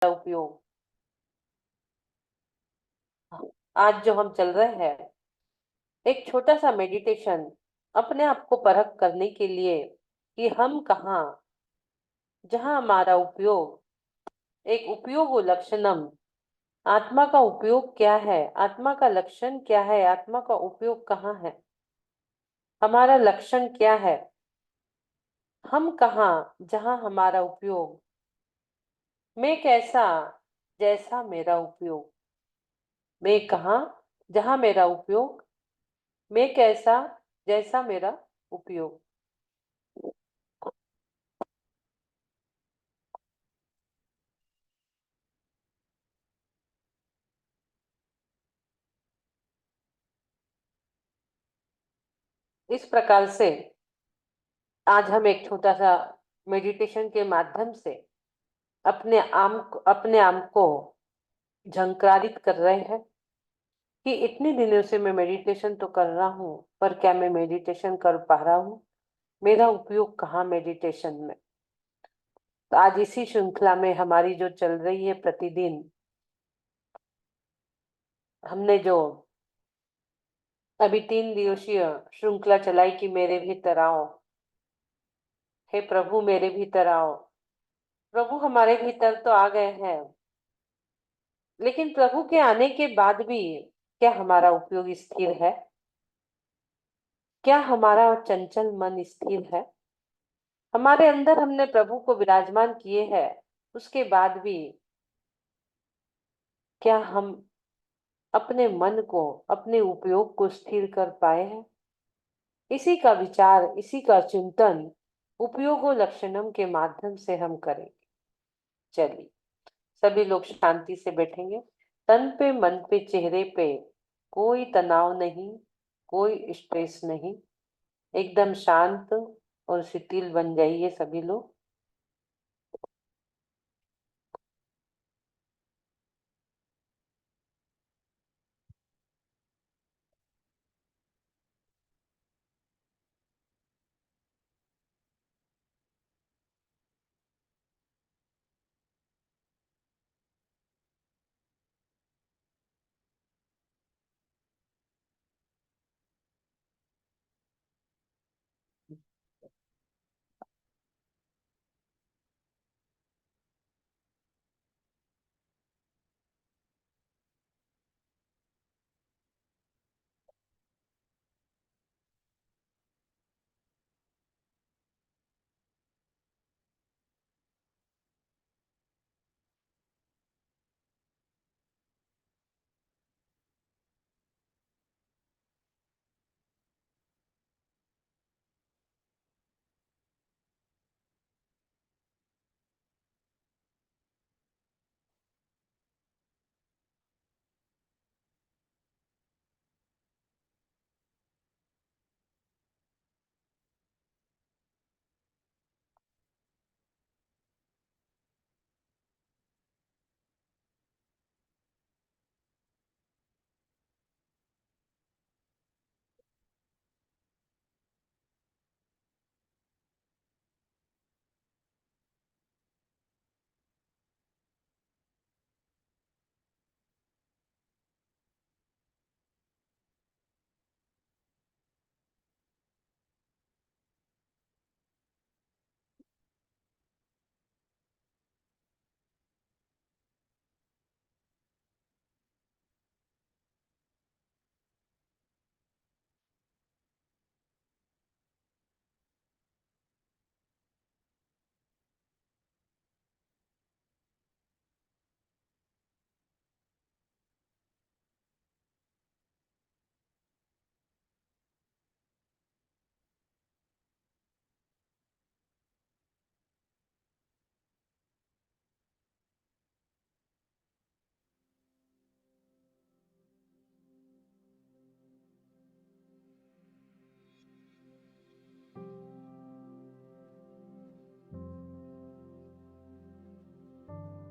उपयोग। आज जो हम चल रहे हैं, एक छोटा सा मेडिटेशन अपने आप को परख करने के लिए कि हम कहाँ, जहाँ हमारा उपयोग एक उपयोग लक्षणम, आत्मा का उपयोग क्या है, आत्मा का लक्षण क्या है, आत्मा का उपयोग कहाँ है, हमारा लक्षण क्या है, हम कहाँ जहाँ हमारा उपयोग, मैं कैसा जैसा मेरा उपयोग, मैं कहाँ जहाँ मेरा उपयोग, मैं कैसा जैसा मेरा उपयोग। इस प्रकार से आज हम एक छोटा सा मेडिटेशन के माध्यम से अपने आप को झंकारित कर रहे हैं कि इतने दिनों से मैं मेडिटेशन तो कर रहा हूँ, पर क्या मैं मेडिटेशन कर पा रहा हूँ, मेरा उपयोग कहाँ मेडिटेशन में। तो आज इसी श्रृंखला में हमारी जो चल रही है प्रतिदिन, हमने जो अभी 3 दिवसीय श्रृंखला चलाई कि मेरे भीतर आओ, हे प्रभु मेरे भीतर आओ। प्रभु हमारे भीतर तो आ गए हैं, लेकिन प्रभु के आने के बाद भी क्या हमारा उपयोग स्थिर है, क्या हमारा चंचल मन स्थिर है, हमारे अंदर हमने प्रभु को विराजमान किए हैं, उसके बाद भी क्या हम अपने मन को, अपने उपयोग को स्थिर कर पाए हैं। इसी का विचार, इसी का चिंतन उपयोगो लक्षणम के माध्यम से हम करेंगे। चलिए, सभी लोग शांति से बैठेंगे। तन पे, मन पे, चेहरे पे कोई तनाव नहीं, कोई स्ट्रेस नहीं, एकदम शांत और शिथिल बन जाइए सभी लोग।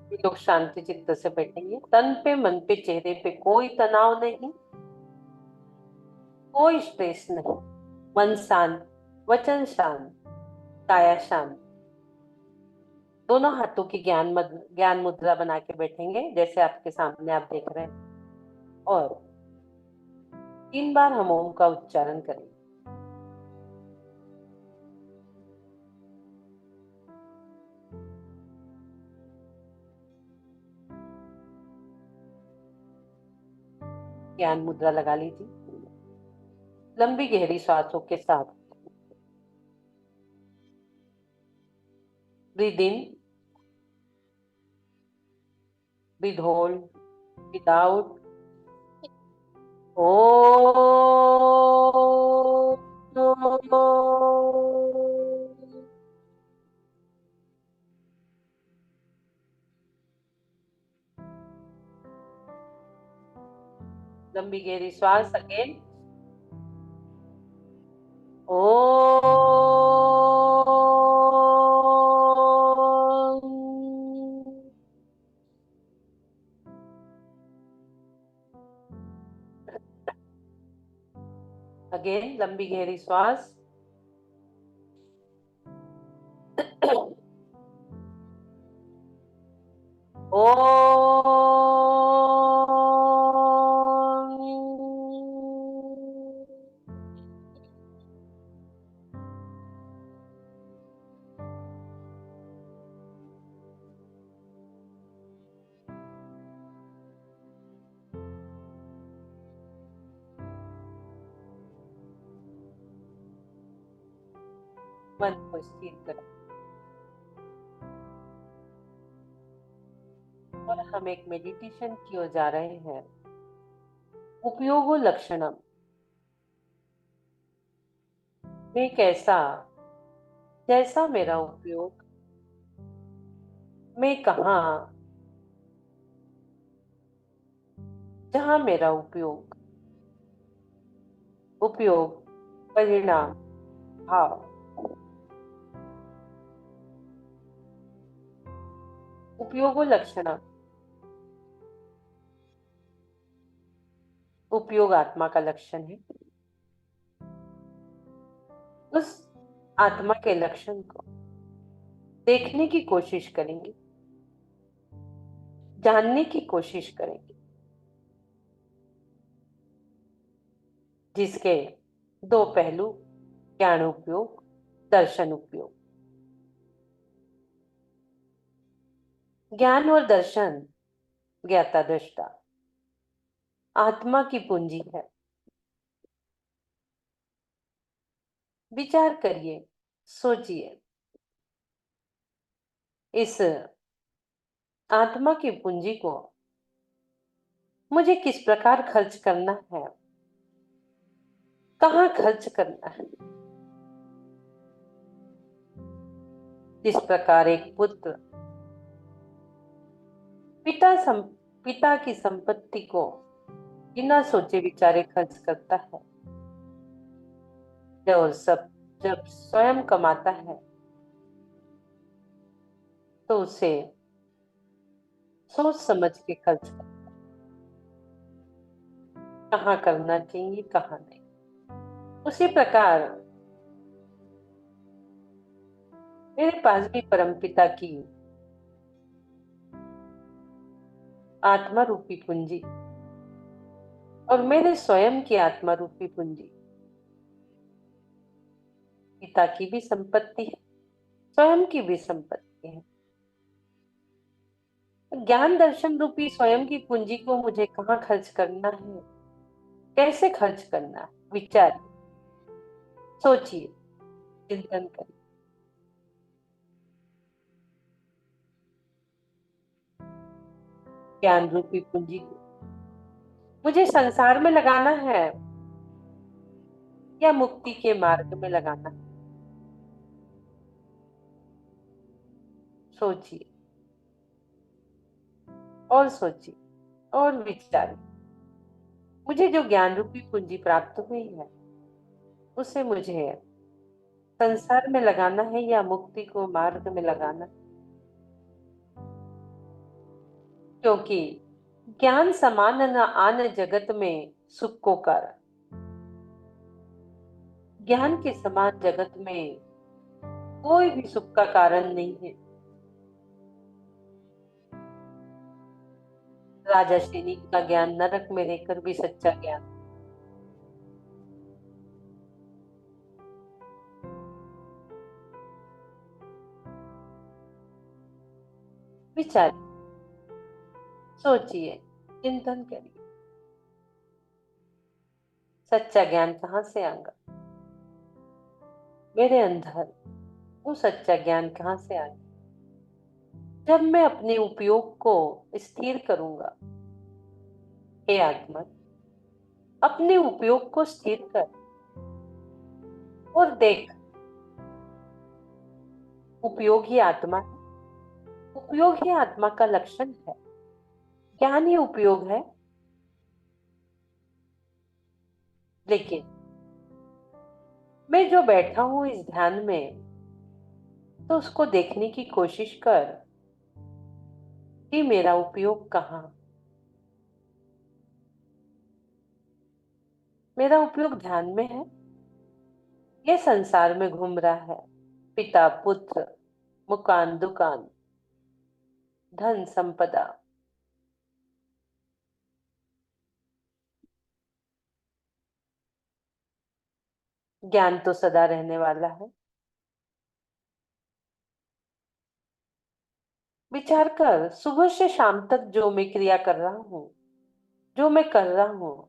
सभी लोग शांति चित्त से बैठेंगे। तन पे, मन पे, चेहरे पे कोई तनाव नहीं, कोई स्ट्रेस नहीं, मन शांत, वचन शांत, काया शांत। दोनों हाथों की ज्ञान मुद्रा बना के बैठेंगे, जैसे आपके सामने आप देख रहे हैं। और 3 बार हम ओम का उच्चारण करेंगे। ज्ञान मुद्रा लगा लीजिए। लंबी गहरी सांसों के साथ breathe in, breath hold, breathe out. ओ लंबी गहरी श्वास अगेन। ओ अगेन लंबी गहरी श्वास। ओ मन को स्थिर करें और हम एक मेडिटेशन की ओर जा रहे हैं। उपयोगो लक्षणम। मैं कैसा, जैसा मेरा उपयोग, मैं कहाँ, जहाँ मेरा उपयोग। उपयोग, परिणाम, भाव। उपयोगो लक्षणम। उपयोग आत्मा का लक्षण है। उस आत्मा के लक्षण को देखने की कोशिश करेंगे, जानने की कोशिश करेंगे, जिसके 2 पहलू, ज्ञान उपयोग, दर्शन उपयोग। ज्ञान और दर्शन, ज्ञाता दृष्टा, आत्मा की पूंजी है। विचार करिए, सोचिए, इस आत्मा की पूंजी को मुझे किस प्रकार खर्च करना है, कहाँ खर्च करना है। जिस प्रकार एक पुत्र पिता की संपत्ति को बिना सोचे विचारे खर्च करता है, जब स्वयं कमाता है तो उसे सोच समझ के खर्च करना, कहाँ करना चाहिए कहाँ नहीं। उसी प्रकार मेरे पास भी परमपिता की आत्मा रूपी पूंजी और मेरे स्वयं की आत्मा रूपी पूंजी, पिता की भी संपत्ति है, स्वयं की भी संपत्ति है। ज्ञान दर्शन रूपी स्वयं की पूंजी को मुझे कहाँ खर्च करना है, कैसे खर्च करना है। विचारिए, सोचिए, चिंतन करिए। ज्ञान रूपी पूंजी को मुझे संसार में लगाना है या मुक्ति के मार्ग में लगाना है। सोचिए और सोचिए और विचारिए। मुझे जो ज्ञान रूपी पूंजी प्राप्त हुई है उसे मुझे संसार में लगाना है या मुक्ति को मार्ग में लगाना है। क्योंकि ज्ञान समान न आन जगत में सुख को कारण। ज्ञान के समान जगत में कोई भी सुख का कारण नहीं है। राजा सैनिक का ज्ञान नरक में रहकर भी सच्चा ज्ञान। विचार, सोचिए, चिंतन करिए, सच्चा ज्ञान कहाँ से आएगा मेरे अंदर? वो सच्चा ज्ञान कहाँ से आएगा जब मैं अपने उपयोग को स्थिर करूंगा। हे आत्मा, अपने उपयोग को स्थिर कर और देख, उपयोग ही आत्मा है। उपयोग ही आत्मा का लक्षण है। ज्ञान ही उपयोग है। लेकिन मैं जो बैठा हूं इस ध्यान में, तो उसको देखने की कोशिश कर कि मेरा उपयोग कहाँ। मेरा उपयोग ध्यान में है, ये संसार में घूम रहा है। पिता पुत्र, मकान दुकान, धन संपदा। ज्ञान तो सदा रहने वाला है। विचार कर, सुबह से शाम तक जो मैं क्रिया कर रहा हूँ, जो मैं कर रहा हूँ,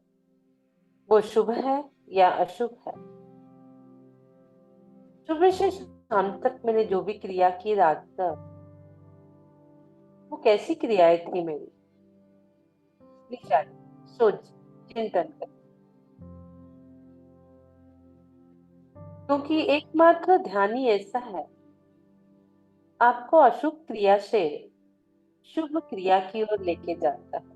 वो शुभ है या अशुभ है? सुबह से शाम तक मैंने जो भी क्रिया की रात तक, वो कैसी क्रियाएं थी मेरी? विचार, सोच, चिंतन कर। क्योंकि एकमात्र ध्यान ही ऐसा है, आपको अशुभ क्रिया से शुभ क्रिया की ओर लेके जाता है।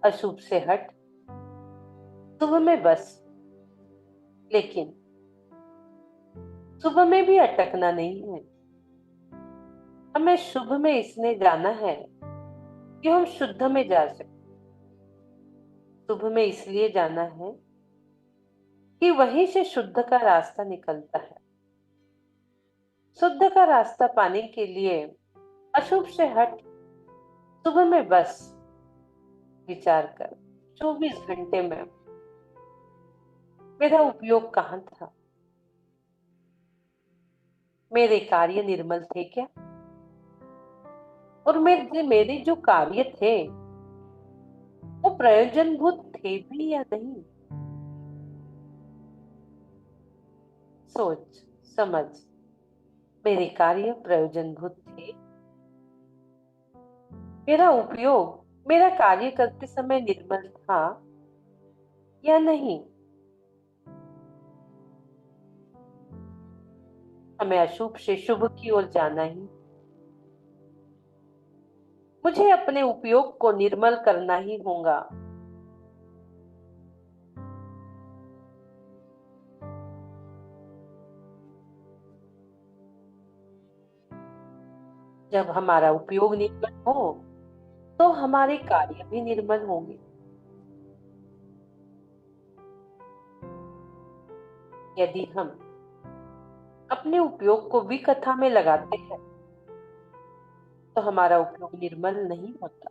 अशुभ से हट, शुभ में बस। लेकिन शुभ में भी अटकना नहीं है। हमें शुभ में इसने जाना है कि हम शुद्ध में जा सके। शुभ में इसलिए जाना है कि वहीं से शुद्ध का रास्ता निकलता है। शुद्ध का रास्ता पाने के लिए अशुभ से हट, शुभ में बस। विचार कर, 24 घंटे में मेरा उपयोग कहाँ था? मेरे कार्य निर्मल थे क्या? और मेरे मेरे जो कार्य थे, वो प्रयोजनभूत थे भी या नहीं? सोच, समझ। मेरे कार्य प्रयोजनभूत थे? मेरा उपयोग मेरा कार्य करते समय निर्मल था या नहीं? हमें अशुभ से शुभ की ओर जाना ही। मुझे अपने उपयोग को निर्मल करना ही होगा। जब हमारा उपयोग निर्मल हो, तो हमारे कार्य भी निर्मल होंगे। यदि हम अपने उपयोग को विकथा में लगाते हैं, तो हमारा उपयोग निर्मल नहीं होता।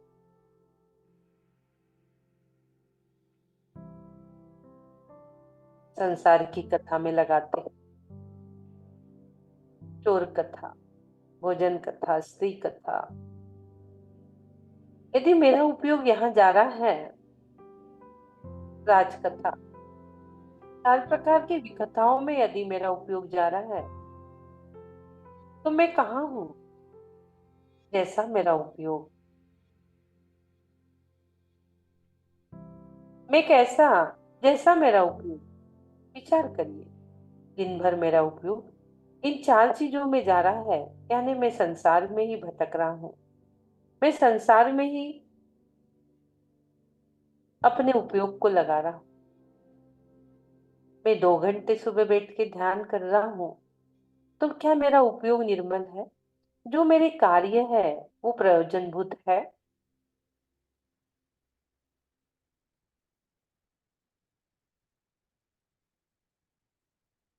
संसार की कथा में लगाते हैं, चोर कथा, भोजन कथा, स्त्री कथा। यदि मेरा उपयोग यहाँ जा रहा है, राजकथा, चार प्रकार की विकथाओं में यदि मेरा उपयोग जा रहा है, तो मैं कहाँ हूँ? जैसा मेरा उपयोग, मैं कैसा, जैसा मेरा उपयोग। विचार करिए, दिन भर मेरा उपयोग इन चार चीजों में जा रहा है, यानी मैं संसार में ही भटक रहा हूँ। मैं संसार में ही अपने उपयोग को लगा रहा हूँ। मैं 2 घंटे सुबह बैठ के ध्यान कर रहा हूँ, तो क्या मेरा उपयोग निर्मल है? जो मेरे कार्य है, वो प्रयोजनभूत है?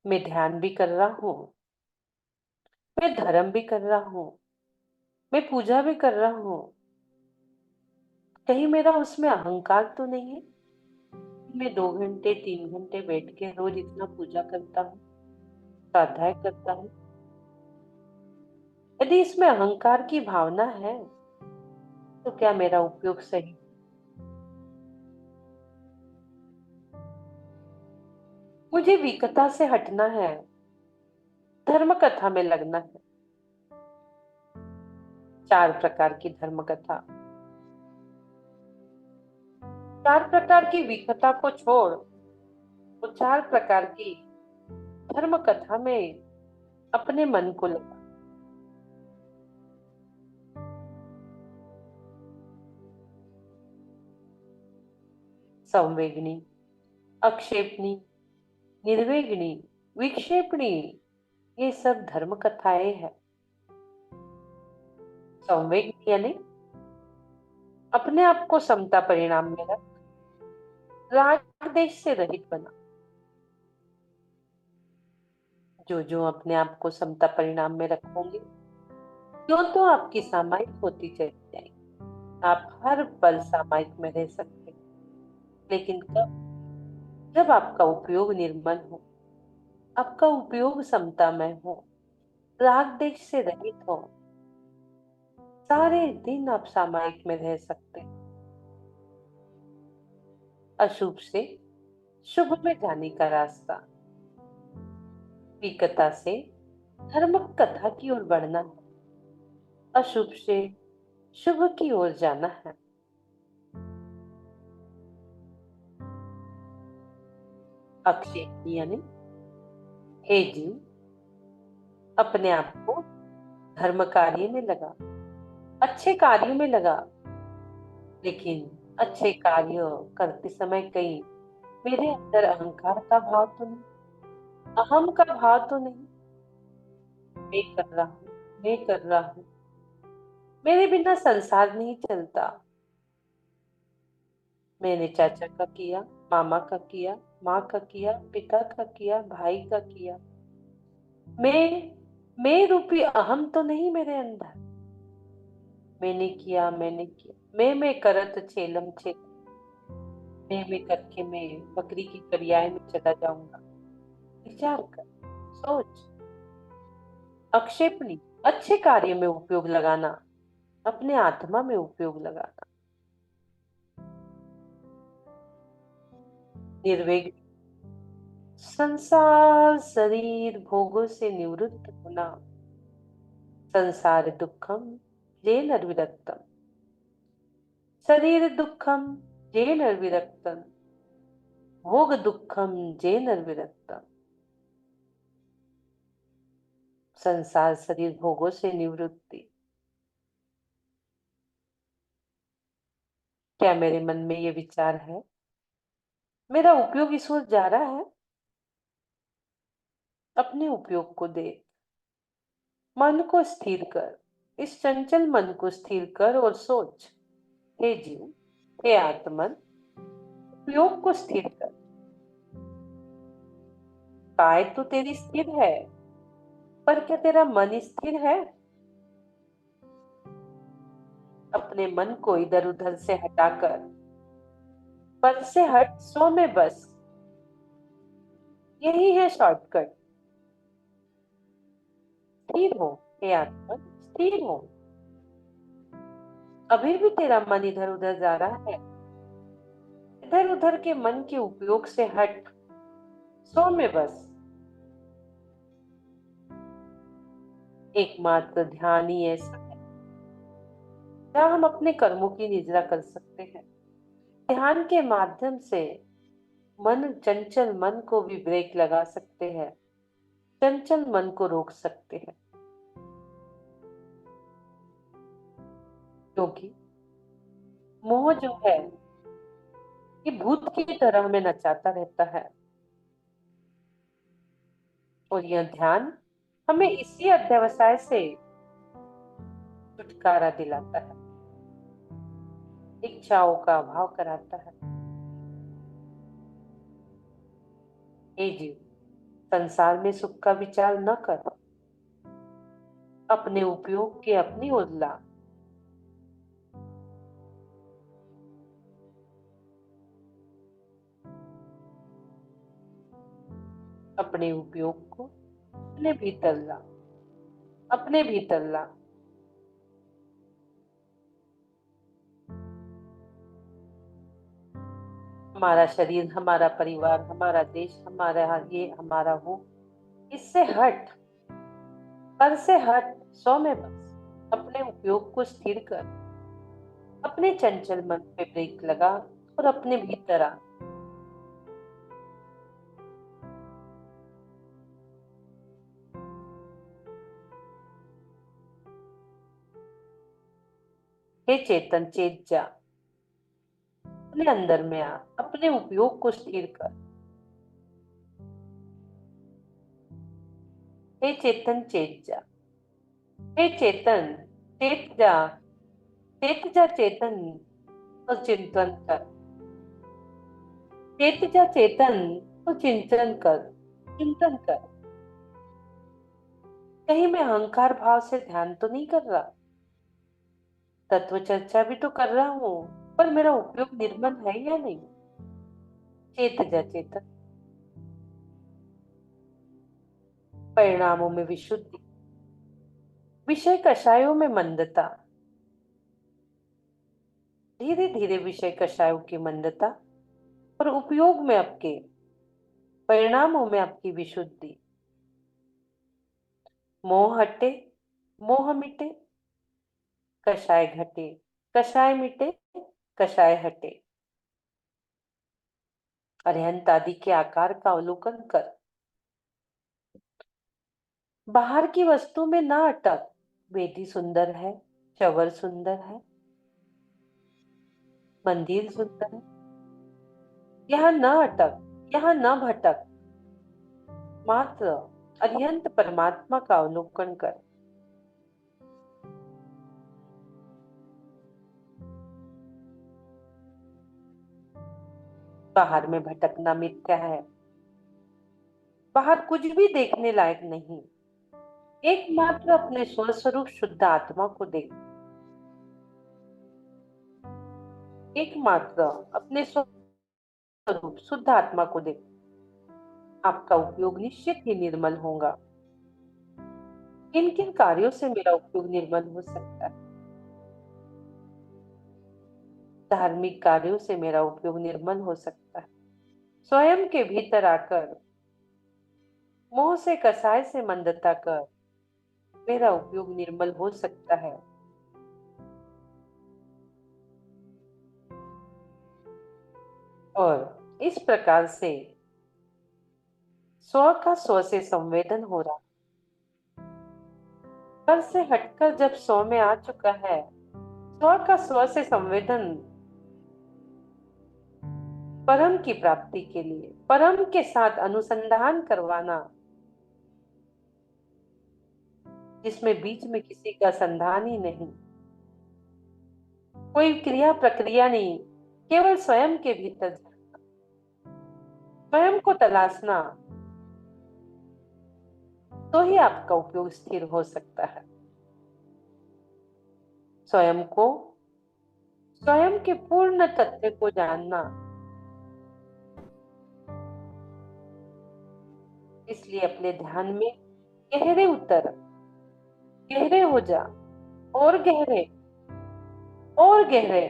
मैं ध्यान भी कर रहा हूँ, मैं धर्म भी कर रहा हूँ, मैं पूजा भी कर रहा हूँ, कहीं मेरा उसमें अहंकार तो नहीं है? मैं 2 घंटे 3 घंटे बैठ के रोज इतना पूजा करता हूँ, स्वाध्याय करता हूँ। यदि इसमें अहंकार की भावना है तो क्या मेरा उपयोग सही? मुझे विकता से हटना है, धर्म कथा में लगना है। 4 प्रकार की धर्म कथा, 4 प्रकार की विकता को छोड़ तो 4 प्रकार की धर्म कथा में अपने मन को लगा। संवेगनी, अक्षेपणी, निर्वेगनी, विक्षेपणी, ये सब धर्म कथाएं हैं। संवेगनी यानी अपने आप को समता परिणाम में रख, राग देश से रहित बना। जो जो अपने आप को समता परिणाम में रखोगे, क्यों तो आपकी सामायिक होती चली जाएगी। आप हर पल सामायिक में रह सकते हैं, लेकिन कब? जब आपका उपयोग निर्मल हो, आपका उपयोग समता में हो, राग देश से रहित हो, सारे दिन आप सामायिक में रह सकते हैं। अशुभ से शुभ में जाने का रास्ता, विकता से धर्म कथा की ओर बढ़ना है, अशुभ से शुभ की ओर जाना है। अक्षय यानी हे जीव, अपने आप को धर्म कार्य में लगा, अच्छे कार्यों में लगा। लेकिन अच्छे कार्य करते समय कहीं मेरे अंदर अहंकार का भाव तो नहीं, अहम का भाव तो नहीं? मैं कर रहा हूँ, मैं कर रहा हूँ, मेरे बिना संसार नहीं चलता। मैंने चाचा का किया, मामा का किया, माँ का किया, पिता का किया, भाई का किया। मैं रूपी अहम तो नहीं मेरे अंदर। मैंने किया, मैं करत छेलम छे। मैं करके मैं बकरी की करियाए में चला जाऊंगा। विचार कर, सोच। अक्षेपणी, अच्छे कार्य में उपयोग लगाना, अपने आत्मा में उपयोग लगाना। निर्वेग, संसार शरीर भोगों से निवृत्त होना। संसार दुखम ये निर्विरक्तम, शरीर दुखम ये निर्विरक्तम, भोग दुखम जे निर्विरक्तम। संसार शरीर भोगों से निवृत्ति। क्या मेरे मन में ये विचार है? मेरा उपयोग इस ओर जा रहा है? अपने उपयोग को देख, मन को स्थिर कर, इस चंचल मन को स्थिर कर और सोच। हे जीव, हे आत्मन, उपयोग को स्थिर कर। काय तो तेरी स्थिर है, पर क्या तेरा मन स्थिर है? अपने मन को इधर उधर से हटाकर पद से हट, सो में बस। यही है शॉर्टकट। स्थिर हो, हे आत्मन, स्थिर हो। अभी भी तेरा मन इधर उधर जा रहा है, इधर उधर के मन के उपयोग से हट, सो में बस। एकमात्र ध्यान ही ऐसा है जहाँ हम अपने कर्मों की निजरा कर सकते हैं। ध्यान के माध्यम से मन, चंचल मन को भी ब्रेक लगा सकते हैं, चंचल मन को रोक सकते हैं। क्योंकि मोह जो है, ये भूत की तरह हमें नचाता रहता है, और यह ध्यान हमें इसी अध्यवसाय से छुटकारा दिलाता है, इच्छाओं का अभाव कराता है। हे जीव, संसार में सुख का विचार न कर, अपने उपयोग के अपनी ओर ला। अपने उपयोग को अपने भीतर ला। हमारा शरीर, हमारा परिवार, हमारा देश, हमारा वो, इससे हट, पर से हट, सौ में बस। अपने उपयोग को स्थिर कर, अपने चंचल मन पे ब्रेक लगा और अपने भीतर आ। हे चेतन, चेत जा, अपने अंदर में आ, अपने उपयोग को स्थिर कर। हे चेतन, चेत जा, हे चेतन, चेत जा, चेत जा चेतन, और चिंतन कर। चेत जा चेतन, और चिंतन कर। कहीं मैं अहंकार भाव से ध्यान तो नहीं कर रहा? तत्व चर्चा भी तो कर रहा हूँ, पर मेरा उपयोग निर्मल है या नहीं? चेत जा चेतन। परिणामों में विशुद्धि, विषय कषायों में मंदता, धीरे धीरे विषय कषायों की मंदता, और उपयोग में आपके, परिणामों में आपकी विशुद्धि। मोह हटे, मोह मिटे, कषाय घटे, कषाय मिटे, कषाय हटे। अरिहंत आदि के आकार का अवलोकन कर। बाहर की वस्तु में ना अटक। वेदी सुंदर है, चवर सुंदर है, मंदिर सुंदर है, यहाँ न अटक, यहाँ न भटक। मात्र अरिहंत परमात्मा का अवलोकन कर। बाहर में भटकना मिथ्या है, बाहर कुछ भी देखने लायक नहीं। एकमात्र अपने स्वस्वरूप शुद्ध आत्मा को देख। एकमात्र अपने स्वरूप शुद्ध आत्मा को देख। आपका उपयोग निश्चित ही निर्मल होगा। किन किन कार्यों से मेरा उपयोग निर्मल हो सकता है? धार्मिक कार्यों से मेरा उपयोग निर्मल हो सकता है। स्वयं के भीतर आकर मोह से कसाय से मंदता कर मेरा उपयोग निर्मल हो सकता है। और इस प्रकार से स्व का स्व से संवेदन हो रहा। पर से हटकर जब स्व में आ चुका है, स्व का स्व से संवेदन परम की प्राप्ति के लिए, परम के साथ अनुसंधान करवाना, जिसमें बीच में किसी का संधान ही नहीं, कोई क्रिया प्रक्रिया नहीं, केवल स्वयं के भीतर स्वयं को तलाशना, तो ही आपका उपयोग स्थिर हो सकता है। स्वयं को, स्वयं के पूर्ण तत्व को जानना। इसलिए अपने ध्यान में गहरे उतर, गहरे हो जा, और गहरे, और गहरे।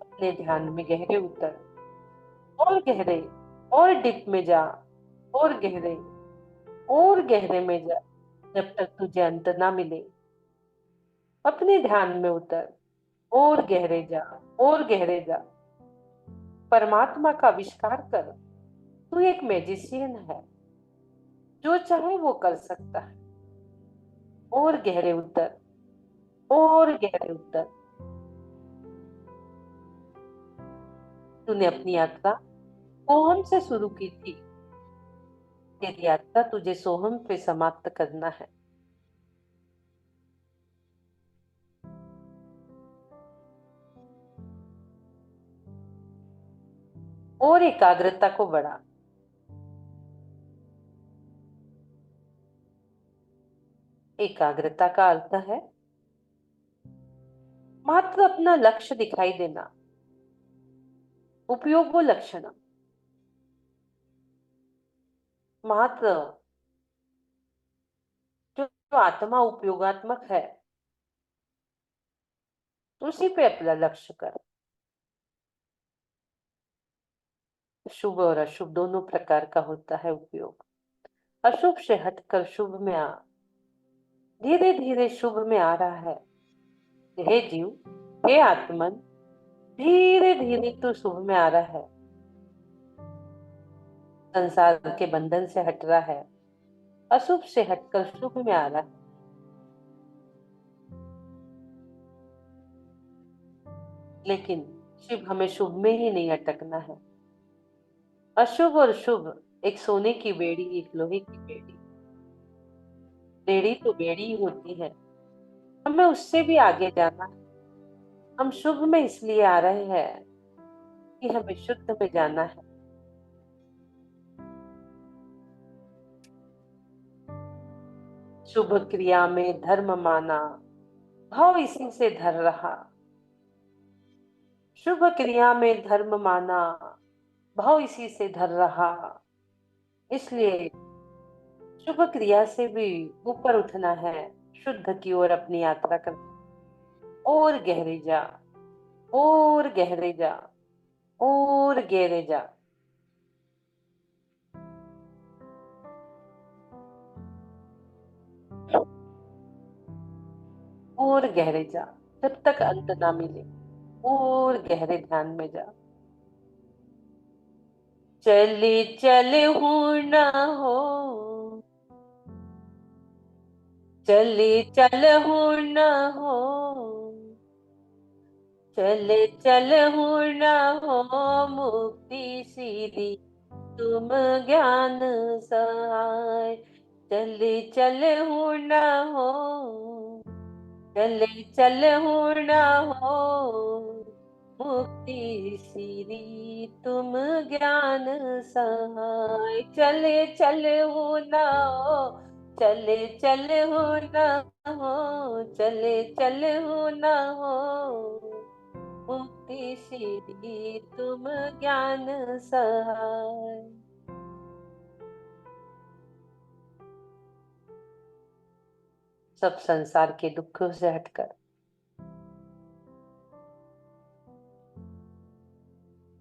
अपने ध्यान में गहरे उतर, और गहरे, और डिप में जा, और गहरे, और गहरे में जा, जब तक तुझे अंत ना मिले। अपने ध्यान में उतर, और गहरे जा, और गहरे जा। परमात्मा का आविष्कार कर। तू एक मैजिशियन है, जो चाहे वो कर सकता है। और गहरे उतर, और गहरे उतर। तूने अपनी यात्रा सोहम से शुरू की थी। तेरी यात्रा तुझे सोहम पे समाप्त करना है। और एकाग्रता को बढ़ा। एकाग्रता का अर्थ है मात्र अपना लक्ष्य दिखाई देना। उपयोग वो लक्षण, मात्र जो आत्मा उपयोगात्मक है उसी पे अपना लक्ष्य कर। शुभ और अशुभ दोनों प्रकार का होता है उपयोग। अशुभ से हटकर शुभ में आ, धीरे धीरे शुभ में आ रहा है। हे जीव, हे आत्मन, धीरे धीरे तू शुभ में आ रहा है। संसार के बंधन से हट रहा है, अशुभ से हटकर शुभ में आ रहा है। लेकिन शिव हमें शुभ में ही नहीं अटकना है। अशुभ और शुभ एक सोने की बेड़ी, एक लोहे की बेड़ी। बेड़ी तो बेड़ी ही होती है, हमें उससे भी आगे जाना है। हम शुभ में इसलिए आ रहे हैं कि हमें शुद्ध में जाना है। शुभ क्रिया में धर्म माना, भाव इसी से धर रहा। शुभ क्रिया में धर्म माना, भाव इसी से धर रहा। इसलिए शुभ क्रिया से भी ऊपर उठना है, शुद्ध की ओर अपनी यात्रा करना। और गहरे जा, और गहरे जा, और गहरे जा। और गहरे जा, जब तक अंत ना मिले। और गहरे ध्यान में जा। चले चले हूं ना हो, चले चल हूं ना हो, चले चल हूं ना हो। मुक्ति सीधी तुम ज्ञान सहाय। चले चल हूं ना हो, चले चल हूं ना हो। मुक्ति सिरी तुम ज्ञान सहाय। चले चले हूं ना हो, चले चले हूं ना हो, चले चले हूं ना हो। मुक्ति सिरी तुम ज्ञान सहाय। सब संसार के दुखों से हटकर,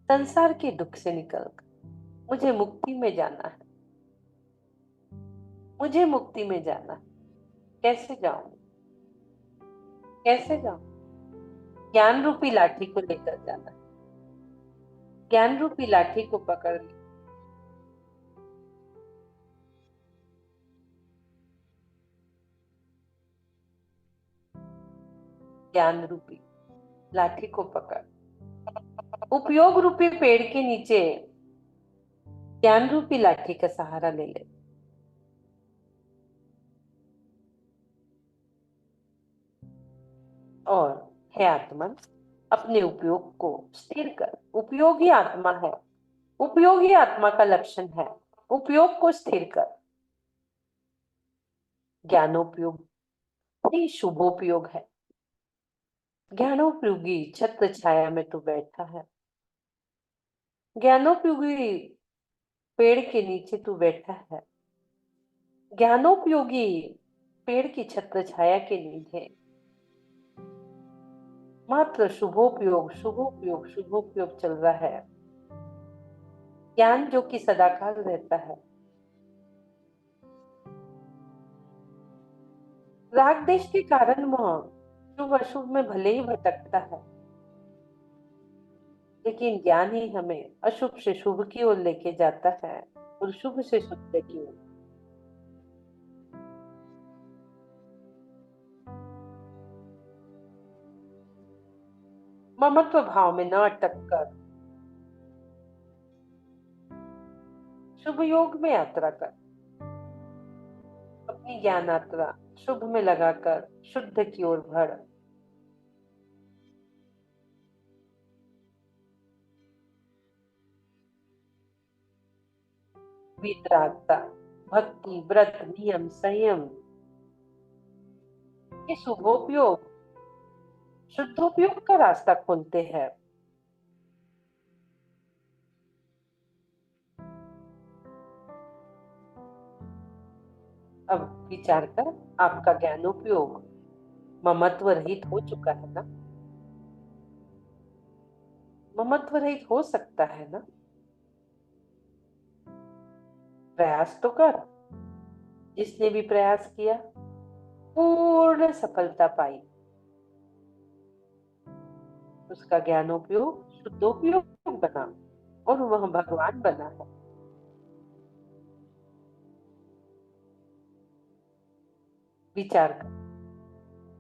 संसार के दुख से निकल कर मुझे मुक्ति में जाना है। मुझे मुक्ति में जाना है। कैसे जाऊं? कैसे जाऊं? ज्ञान रूपी लाठी को लेकर जाना है। ज्ञान रूपी लाठी को पकड़ ले। ज्ञान रूपी लाठी को पकड़, उपयोग रूपी पेड़ के नीचे ज्ञान रूपी लाठी का सहारा ले ले। और हे आत्मन, अपने उपयोग को स्थिर कर। उपयोगी आत्मा है, उपयोगी आत्मा का लक्षण है उपयोग को स्थिर कर। ज्ञानोपयोग ही शुभोपयोग है। ज्ञानोपयोगी छत्र छाया में तू बैठा है। ज्ञानोपयोगी पेड़ के नीचे तू बैठा है। ज्ञानोपयोगी पेड़ की छत्र छाया के नीचे मात्र शुभोपयोग शुभोपयोग शुभोपयोग चल रहा है। ज्ञान जो कि सदाकाल रहता है। राग देश के कारण वह शुभ अशुभ में भले ही भटकता है, लेकिन ज्ञान ही हमें अशुभ से शुभ की ओर लेके जाता है और शुभ से शुद्ध की ओर। ममत्व भाव में न अटक कर शुभ योग में यात्रा कर। अपनी ज्ञान यात्रा शुभ में लगाकर शुद्ध की ओर बढ़। वितरागता, भक्ति, व्रत, नियम, संयम, ये शुभोपयोग शुद्धोपयोग का रास्ता खोलते हैं। अब विचार कर, आपका ज्ञानोपयोग ममत्व रहित हो चुका है ना? ममत्व रहित हो सकता है ना? प्रयास तो कर। जिसने भी प्रयास किया पूर्ण सफलता पाई। उसका ज्ञानोपयोग शुद्धोपयोग बना और वह भगवान बना है। विचार कर,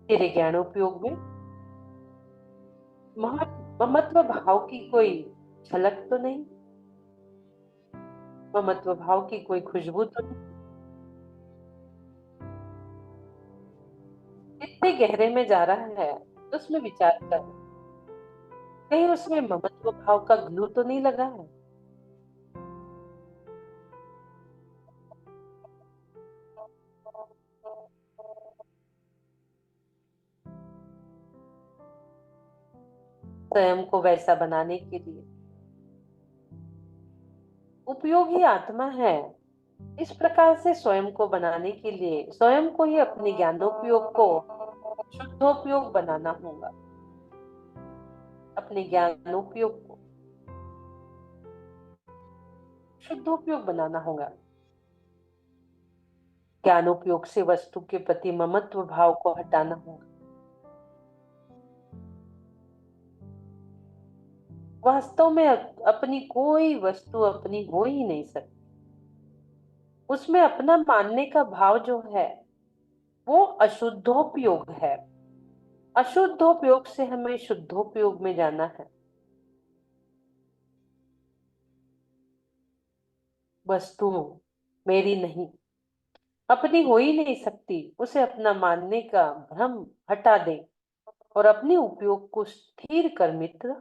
तेरे ज्ञानोपयोग में ममत्व भाव की कोई झलक तो नहीं? ममत्व भाव की कोई खुशबू तो नहीं? इतने गहरे में जा रहा है, उसमें विचार कर, कहीं उसमें ममत्व भाव का ग्लू तो नहीं लगा है? स्वयं को वैसा बनाने के लिए उपयोगी आत्मा है। इस प्रकार से स्वयं को बनाने के लिए स्वयं को ही अपने ज्ञानोपयोग को शुद्धोपयोग बनाना होगा। अपने ज्ञानोपयोग को शुद्धोपयोग बनाना होगा। ज्ञानोपयोग से वस्तु के प्रति ममत्व भाव को हटाना होगा। वास्तव में अपनी कोई वस्तु अपनी हो ही नहीं सकती। उसमें अपना मानने का भाव जो है वो अशुद्धोपयोग है। अशुद्धोपयोग से हमें शुद्धोपयोग में जाना है। वस्तु मेरी नहीं, अपनी हो ही नहीं सकती, उसे अपना मानने का भ्रम हटा दे और अपने उपयोग को स्थिर कर मित्र।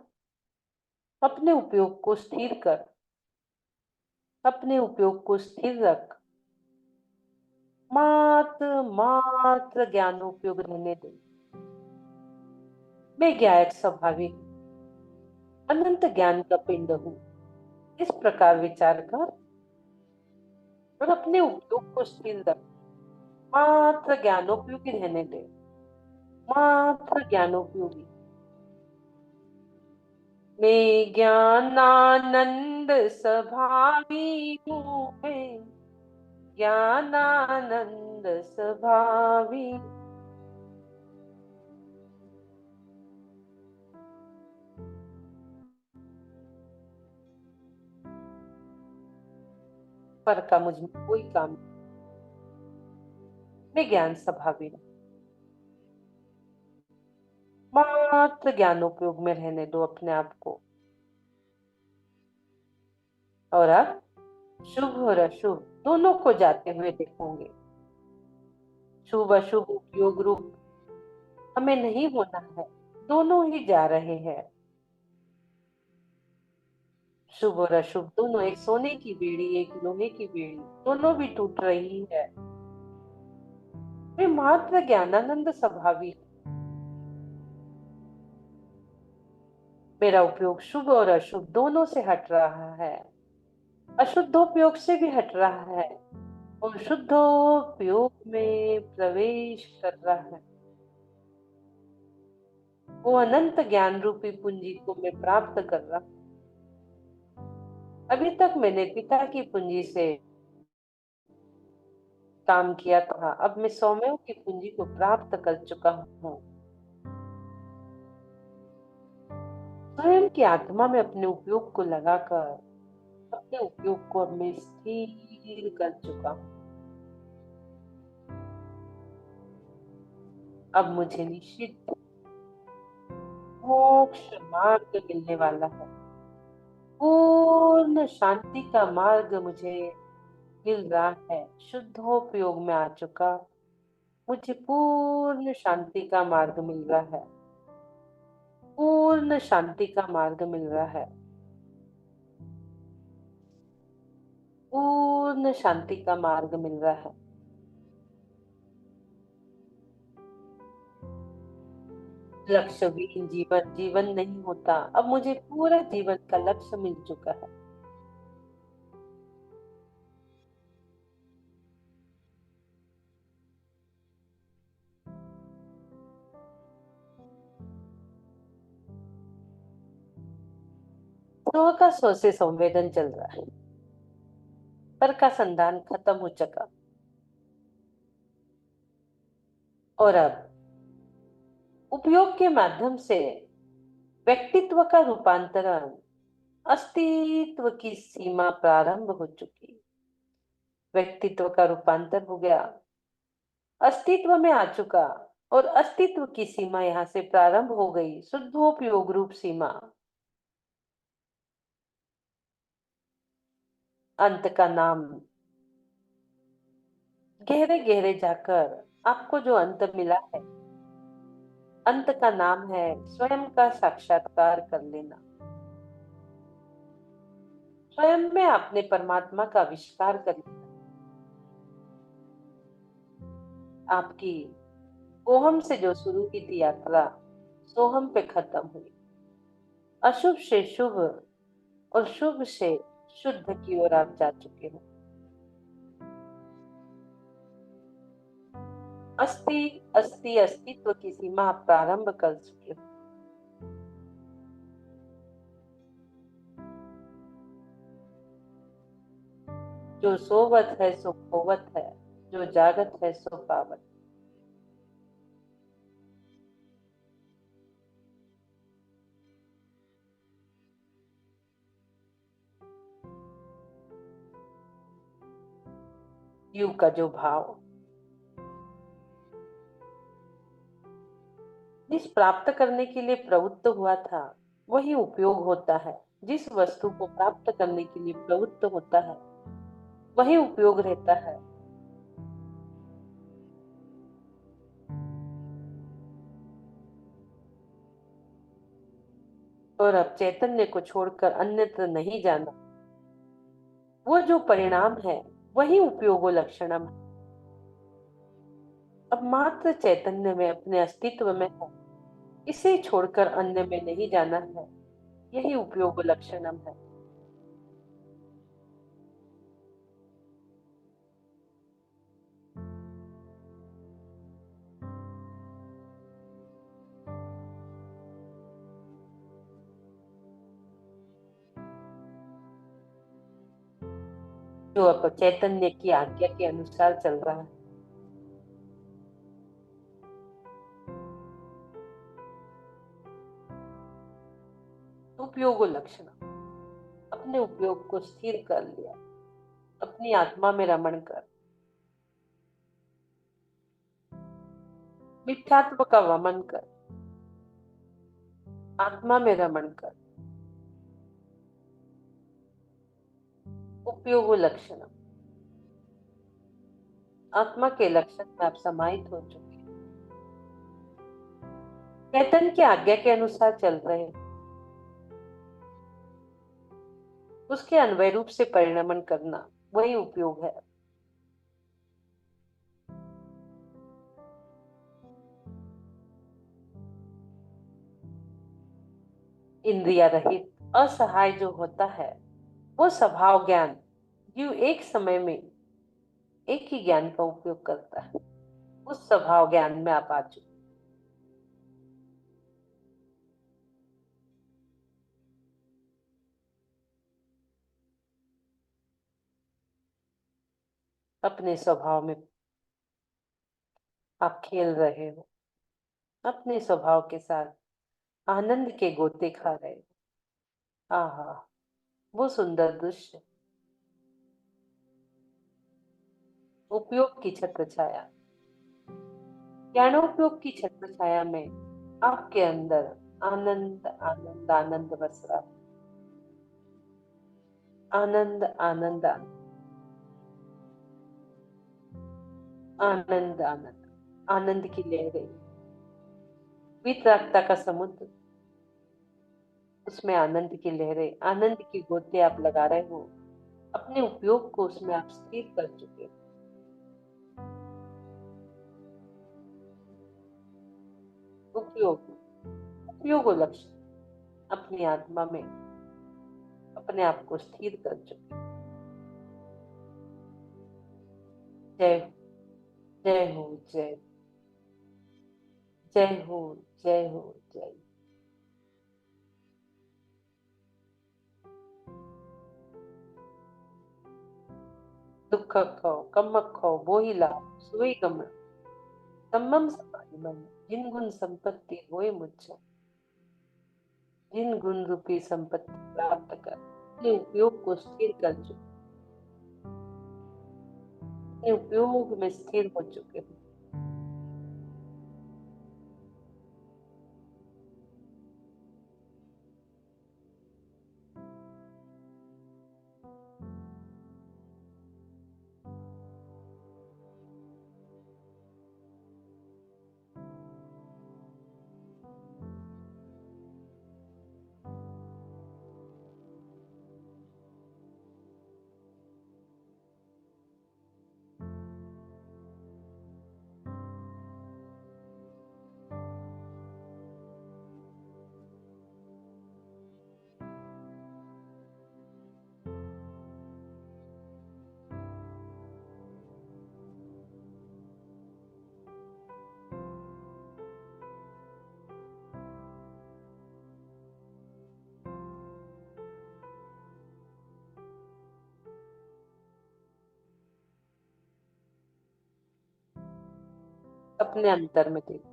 अपने उपयोग को स्थिर कर, अपने उपयोग को स्थिर रख। मात्र मात्र ज्ञानोपयोग रहने दे। मैं ज्ञायक स्वभावी हूँ, अनंत ज्ञान का पिंड हूँ। इस प्रकार विचार कर और अपने उपयोग को स्थिर रख। मात्र ज्ञानोपयोगी रहने दे। मात्र ज्ञानोपयोगी। मैं ज्ञानानंद स्वभावी हूँ। मैं ज्ञानानंद स्वभावी। पर का मुझ में कोई काम नहीं। मैं ज्ञान स्वभावी हूँ। मात्र ज्ञानोपयोग में रहने दो अपने आप को। और अब शुभ और अशुभ दोनों को जाते हुए देखोगे। शुभ अशुभ उपयोग रूप हमें नहीं होना है, दोनों ही जा रहे हैं। शुभ और अशुभ दोनों, एक सोने की बेड़ी एक लोहे की बेड़ी, दोनों भी टूट रही है। वे मात्र ज्ञानानंद स्वभावी। मेरा उपयोग शुभ और अशुभ दोनों से हट रहा है, अशुद्धोपयोग से भी हट रहा है और शुद्धोपयोग में प्रवेश कर रहा है। वो अनंत ज्ञान रूपी पूंजी को मैं प्राप्त कर रहा हूं। अभी तक मैंने पिता की पूंजी से काम किया था, अब मैं सौम्यों की पूंजी को प्राप्त कर चुका हूँ। स्वयं की आत्मा में अपने उपयोग को लगाकर अपने उपयोग को अब मैं स्थिर कर चुका हूँ। अब मुझे निश्चित मोक्ष मार्ग मिलने वाला है। पूर्ण शांति का मार्ग मुझे मिल रहा है। शुद्धोपयोग में आ चुका, मुझे पूर्ण शांति का मार्ग मिल रहा है। पूर्ण शांति का मार्ग मिल रहा है। पूर्ण शांति का मार्ग मिल रहा है। लक्ष्यहीन जीवन जीवन नहीं होता, अब मुझे पूरा जीवन का लक्ष्य मिल चुका है। स्व का स्व से संवेदन चल रहा है, पर का संधान खत्म हो चुका। और अब उपयोग के माध्यम से व्यक्तित्व का रूपांतरण, अस्तित्व की सीमा प्रारंभ हो चुकी। व्यक्तित्व का रूपांतर हो गया, अस्तित्व में आ चुका, और अस्तित्व की सीमा यहाँ से प्रारंभ हो गई, शुद्धोपयोग रूप सीमा। अंत का नाम, गहरे गहरे जाकर आपको जो अंत मिला है, अंत का नाम है स्वयं का साक्षात्कार कर लेना। स्वयं में आपने परमात्मा का आविष्कार कर लिया। आपकी ओहम से जो शुरू की थी यात्रा, सोहम पे खत्म हुई। अशुभ से शुभ और शुभ से शुद्ध की ओर आप जा चुके हो। अस्थि अस्थि अस्तित्व की सीमा आप प्रारंभ कर चुके हो। जो सोवत है सो खोवत है, जो जागत है सो पावत। यू का जो भाव, जिस प्राप्त करने के लिए प्रवृत्त हुआ था, वही उपयोग होता है। जिस वस्तु को प्राप्त करने के लिए प्रवृत्त होता है, वही उपयोग रहता है। और अब चैतन्य को छोड़कर अन्यत्र नहीं जाना, वो जो परिणाम है वही उपयोगो लक्षणम है। अब मात्र चैतन्य में, अपने अस्तित्व में है, इसे छोड़कर अन्य में नहीं जाना है, यही उपयोगो लक्षणम है। जो अब चैतन्य की आज्ञा के अनुसार चल रहा है, उपयोगो लक्षणम। अपने उपयोग को स्थिर कर लिया, अपनी आत्मा में रमण कर, मिथ्यात्व का वमन कर, आत्मा में रमण कर, उपयोगो लक्षणम। आत्मा के लक्षण में आप समाहित हो चुके हैं, चैतन्य की आज्ञा के अनुसार चल रहे हैं, उसके अन्वय रूप से परिणमन करना, वही उपयोग है। इंद्रिया रहित असहाय जो होता है, वो स्वभाव ज्ञान, जीव एक समय में एक ही ज्ञान का उपयोग करता है। उस स्वभाव ज्ञान में आप आ चुके, अपने स्वभाव में आप खेल रहे हो, अपने स्वभाव के साथ आनंद के गोते खा रहे हो। आहा, वो सुंदर दृश्य। उपयोग की छत्र छाया, ज्ञानोपयोग की छत्र छाया में आपके अंदर आनंद आनंद आनंद बस रहा है। आनंद आनंद आनंद आनंद आनंद, आनंद की लहरें, वितरागता का समुद्र, उसमें आनंद की लहरें, आनंद की गोते आप लगा रहे हो। अपने उपयोग को उसमें आप स्थिर कर चुके हो। उपयोग, उपयोग और लक्ष्य, अपनी आत्मा में अपने आप को स्थिर कर चुके हो। जय, जय हो, जय, जय हो, जय हो, जय। दुःखखौ कम्मखौ बोहिला सोई गमन तमम समाधि मन जिन गुण संपत्ति होए मुझ जिन गुण रूपी संपत्ति प्राप्त कर अपने उपयोग को स्थिर कर चुके अपने उपयोग में स्थिर हो चुके हो। अपने अंतर में देखो,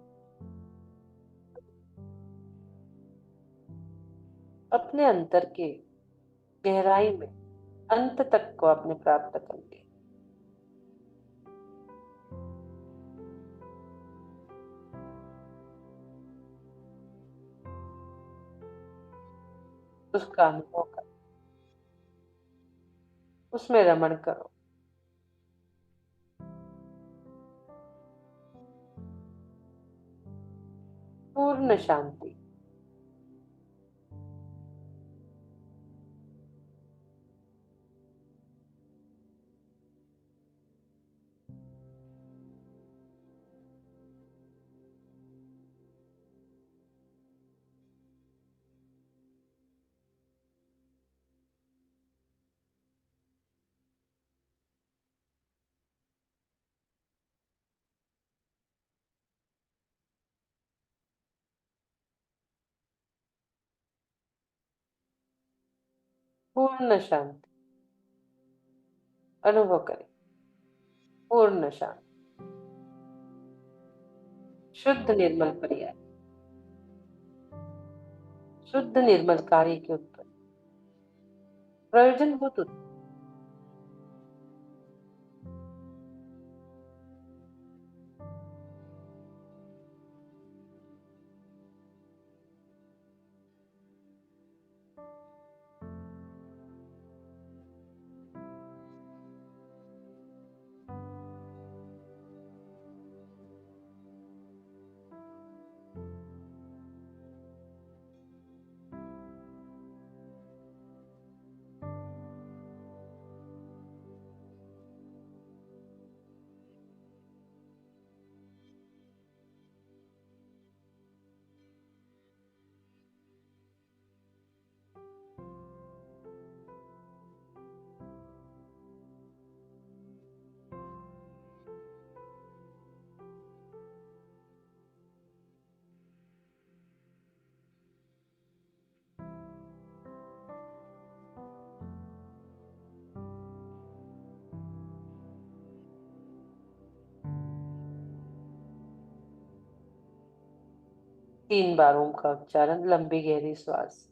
अपने अंतर के गहराई में अंत तक को आपने प्राप्त कर लिया। उसका अनुभव करो, उसमें रमण करो। पूर्ण शांति। पूर्ण शांति अनुभव करें। पूर्ण शांति, शुद्ध निर्मल पर्याय, शुद्ध निर्मल कार्य के उत्पन्न प्रयोजन हो तो तीन बार ओम का उच्चारण, लंबी गहरी श्वास।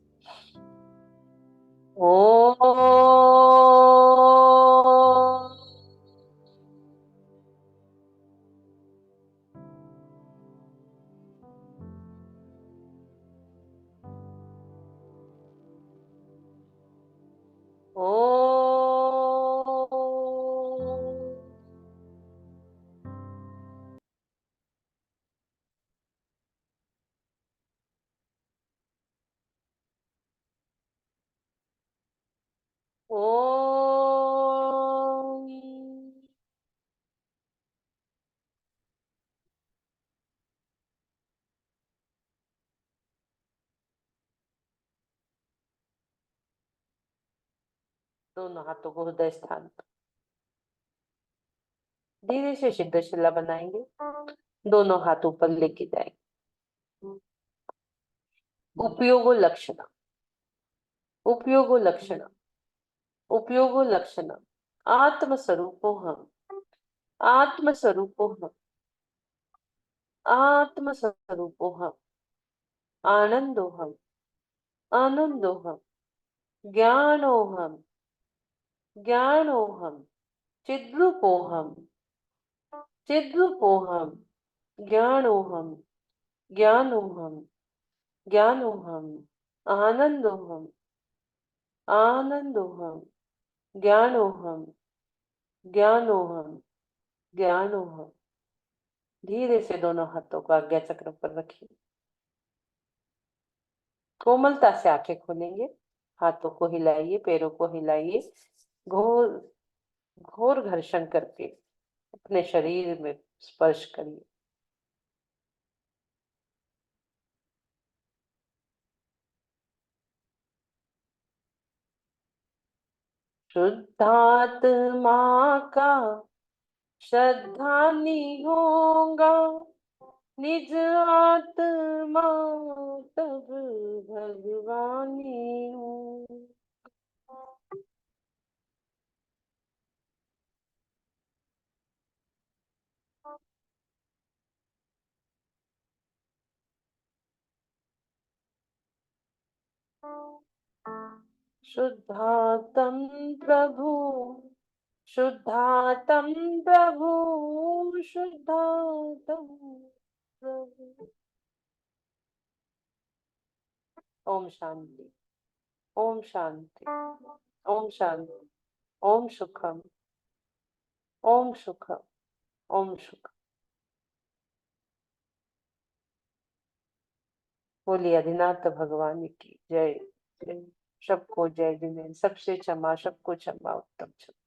ओम। ओम। दोनों हाथों को हृदय स्थान पर धीरे से सिद्ध शिला बनाएंगे। दोनों हाथ ऊपर लेके जाएंगे। उपयोगो लक्षण, उपयोगो लक्षण, उपयोगो लक्षण। आत्मस्वरूपोऽहम् आत्मस्वरूपोऽहम् आत्मस्वरूपोऽहम् आनन्दोऽहम् आनन्दोऽहम् ज्ञानोऽहम् ज्ञानोऽहम् चिद्रूपोऽहम् चिद्रूपोऽहम् ज्ञानोऽहम् ज्ञानोऽहम् ज्ञानोऽहम् आनन्दोऽहम् आनन्दोऽहम् ज्ञानोऽहम् ज्ञानोऽहम् ज्ञानोऽहम्। धीरे से दोनों हाथों को आज्ञा चक्र पर रखिए। कोमलता से आंखें खोलेंगे। हाथों को हिलाइए, पैरों को हिलाइए। घोर घोर घर्षण करके अपने शरीर में स्पर्श करिए। शुद्धात्मा का श्रद्धानी होगा, निज आत्मा तब भगवानी हूँ। शुद्धात्म प्रभु शुद्धात्म प्रभु शुद्धात्म प्रभु। ओम शांति। ओम शांति। ओम शांति। ओम सुखम। ओम सुखम। ओम सुखम। बोलिए अधिनाथ भगवान की जय। जय। सबको जय जिनेन्द्र। सबसे क्षमा, सबको क्षमा, उत्तम क्षमा।